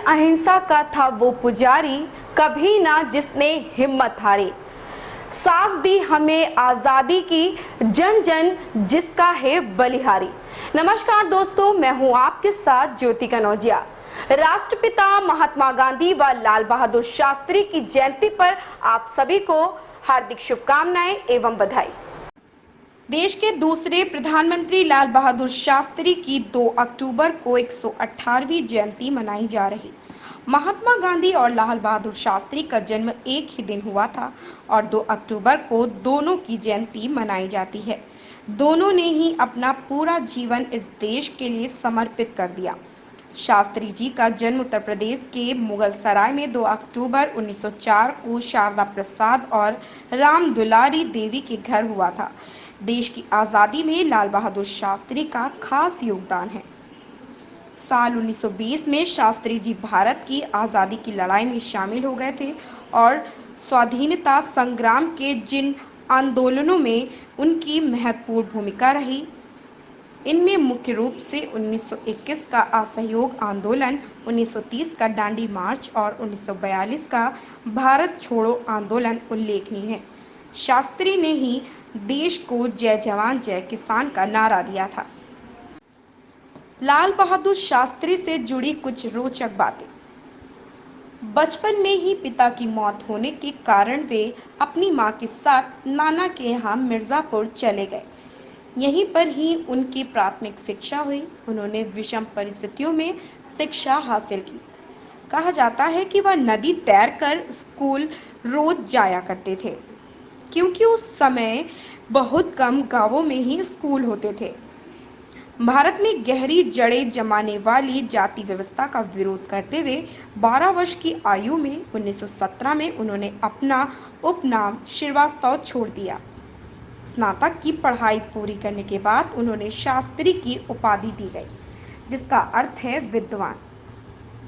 अहिंसा का था वो पुजारी, कभी ना जिसने हिम्मत हारी। सांस दी हमें आज़ादी की, जन जन जिसका है बलिहारी। नमस्कार दोस्तों, मैं हूं आपके साथ ज्योति कनौजिया। राष्ट्रपिता महात्मा गांधी व लाल बहादुर शास्त्री की जयंती पर आप सभी को हार्दिक शुभकामनाएं एवं बधाई। देश के दूसरे प्रधानमंत्री लाल बहादुर शास्त्री की 2 अक्टूबर को 118वीं जयंती मनाई जा रही। महात्मा गांधी और लाल बहादुर शास्त्री का जन्म एक ही दिन हुआ था और 2 अक्टूबर को दोनों की जयंती मनाई जाती है। दोनों ने ही अपना पूरा जीवन इस देश के लिए समर्पित कर दिया। शास्त्री जी का जन्म उत्तर प्रदेश के मुगल सराय में 2 अक्टूबर 1904 को शारदा प्रसाद और राम दुलारी देवी के घर हुआ था। देश की आज़ादी में लाल बहादुर शास्त्री का खास योगदान है। साल 1920 में शास्त्री जी भारत की आज़ादी की लड़ाई में शामिल हो गए थे और स्वाधीनता संग्राम के जिन आंदोलनों में उनकी महत्वपूर्ण भूमिका रही, इनमें मुख्य रूप से 1921 का असहयोग आंदोलन, 1930 का दांडी मार्च और 1942 का भारत छोड़ो आंदोलन उल्लेखनीय है। शास्त्री ने ही देश को जय जवान जय किसान का नारा दिया था। लाल बहादुर शास्त्री से जुड़ी कुछ रोचक बातें। बचपन में ही पिता की मौत होने के कारण वे अपनी मां के साथ नाना के यहाँ मिर्ज़ापुर चले गए। यहीं पर ही उनकी प्राथमिक शिक्षा हुई। उन्होंने विषम परिस्थितियों में शिक्षा हासिल की। कहा जाता है कि वह नदी तैरकर स्कूल रोज जाया करते थे, क्योंकि उस समय बहुत कम गांवों में ही स्कूल होते थे। भारत में गहरी जड़ें जमाने वाली जाति व्यवस्था का विरोध करते हुए 12 वर्ष की आयु में 1917 में उन्होंने अपना उपनाम श्रीवास्तव छोड़ दिया। स्नातक की पढ़ाई पूरी करने के बाद उन्होंने शास्त्री की उपाधि दी गई, जिसका अर्थ है विद्वान।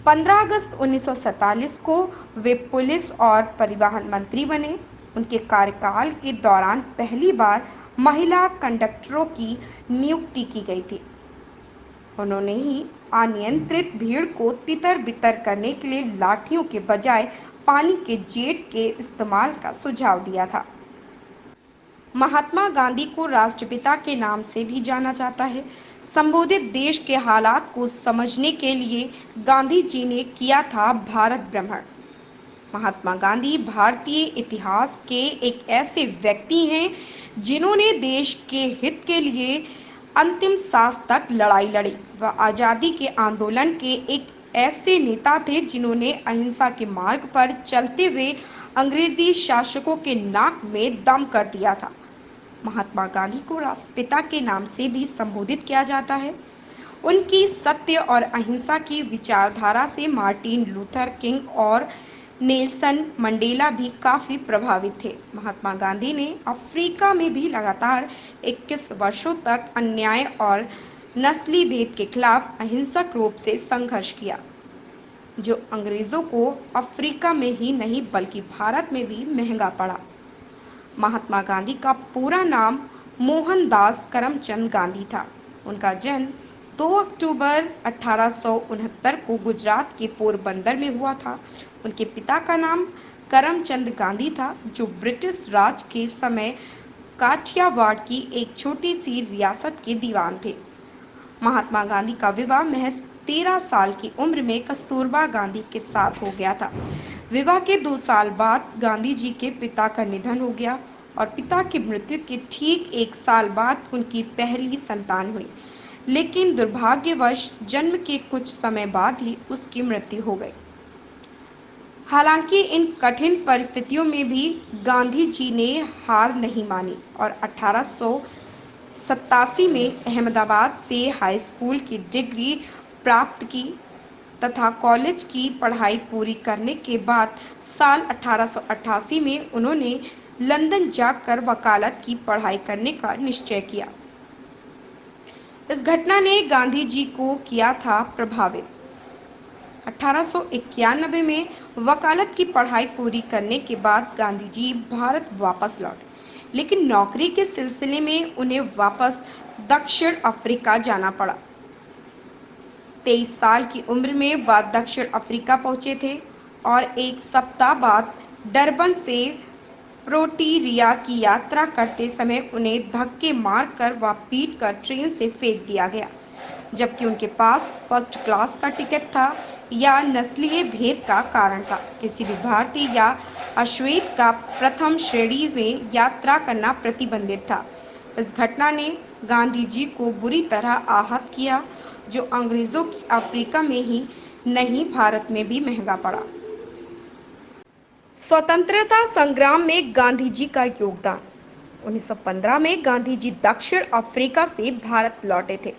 15 अगस्त 1947 को वे पुलिस और परिवहन मंत्री बने। उनके कार्यकाल के दौरान पहली बार महिला कंडक्टरों की नियुक्ति की गई थी। उन्होंने ही अनियंत्रित भीड़ को तितर बितर करने के लिए लाठियों के बजाय पानी के जेट के इस्तेमाल का सुझाव दिया था। महात्मा गांधी को राष्ट्रपिता के नाम से भी जाना जाता है। संबोधित देश के हालात को समझने के लिए गांधी जी ने किया था भारत भ्रमण। महात्मा गांधी भारतीय इतिहास के एक ऐसे व्यक्ति हैं जिन्होंने देश के हित के लिए अंतिम सांस तक लड़ाई लड़ी। वह आज़ादी के आंदोलन के एक ऐसे नेता थे जिन्होंने अहिंसा के मार्ग पर चलते हुए अंग्रेजी शासकों के नाक में दम कर दिया था। महात्मा गांधी को राष्ट्रपिता के नाम से भी संबोधित किया जाता है। उनकी सत्य और अहिंसा की विचारधारा से मार्टिन लूथर किंग और नेल्सन मंडेला भी काफ़ी प्रभावित थे। महात्मा गांधी ने अफ्रीका में भी लगातार 21 वर्षों तक अन्याय और नस्ली भेद के खिलाफ अहिंसक रूप से संघर्ष किया, जो अंग्रेज़ों को अफ्रीका में ही नहीं बल्कि भारत में भी महंगा पड़ा। महात्मा गांधी का पूरा नाम मोहनदास करमचंद गांधी था। उनका जन्म 2 अक्टूबर 1869 को गुजरात के पोरबंदर में हुआ था। उनके पिता का नाम करमचंद गांधी था, जो ब्रिटिश राज के समय काठियावाड़ की एक छोटी सी रियासत के दीवान थे। महात्मा गांधी का विवाह महज 13 साल की उम्र में कस्तूरबा गांधी के साथ हो गया था। विवाह के 2 साल बाद गांधी जी के पिता का निधन हो गया और पिता की मृत्यु के ठीक 1 साल बाद उनकी पहली संतान हुई, लेकिन दुर्भाग्यवश जन्म के कुछ समय बाद ही उसकी मृत्यु हो गई। हालांकि इन कठिन परिस्थितियों में भी गांधी जी ने हार नहीं मानी और 1887 में अहमदाबाद से हाई स्कूल की डिग्री प्राप्त की तथा कॉलेज की पढ़ाई पूरी करने के बाद साल 1888 में उन्होंने लंदन जाकर वकालत की पढ़ाई करने का निश्चय किया। इस घटना ने गांधी जी को किया था प्रभावित। 1891 में वकालत की पढ़ाई पूरी करने के बाद गांधी जी भारत वापस लौटे, लेकिन नौकरी के सिलसिले में उन्हें वापस दक्षिण अफ्रीका जाना पड़ा। 23 साल की उम्र में वह दक्षिण अफ्रीका पहुंचे थे और एक सप्ताह बाद डरबन से प्रोटीरिया की यात्रा करते समय उन्हें धक्के मारकर व पीटकर ट्रेन से फेंक दिया गया, जबकि उनके पास फर्स्ट क्लास का टिकट था या नस्लीय भेद का कारण था। किसी भी भारतीय या अश्वेत का प्रथम श्रेणी में यात्रा करना प्रतिबंधित था। इस घटना ने गांधी जी को बुरी तरह आहत किया, जो अंग्रेजों की अफ्रीका में ही नहीं भारत में भी महंगा पड़ा। स्वतंत्रता संग्राम में गांधी जी का योगदान। 1915 में गांधी जी दक्षिण अफ्रीका से भारत लौटे थे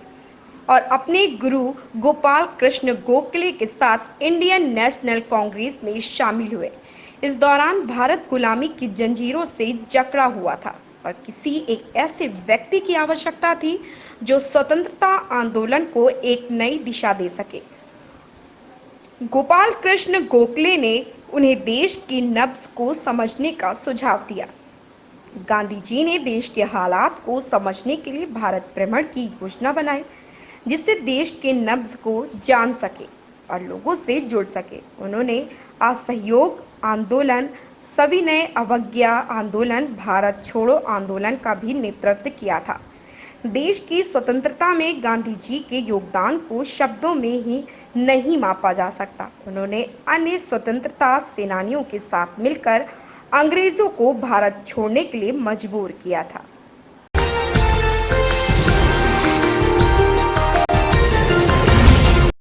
और अपने गुरु गोपाल कृष्ण गोखले के साथ इंडियन नेशनल कांग्रेस में शामिल हुए। इस दौरान भारत गुलामी की जंजीरों से जकड़ा हुआ था और किसी एक ऐसे व्यक्ति की आवश्यकता थी जो स्वतंत्रता आंदोलन को एक नई दिशा दे सके। गोपाल कृष्ण गोखले ने उन्हें देश की नब्ज को समझने का सुझाव दिया। गांधी जी ने देश के हालात को समझने के लिए भारत भ्रमण की योजना बनाई, जिससे देश के नब्ज को जान सके और लोगों से जुड़ सके। उन्होंने असहयोग आंदोलन, सविनय अवज्ञा आंदोलन, भारत छोड़ो आंदोलन का भी नेतृत्व किया था। देश की स्वतंत्रता में गांधी जी के योगदान को शब्दों में ही नहीं मापा जा सकता। उन्होंने अन्य स्वतंत्रता सेनानियों के साथ मिलकर अंग्रेजों को भारत छोड़ने के लिए मजबूर किया था।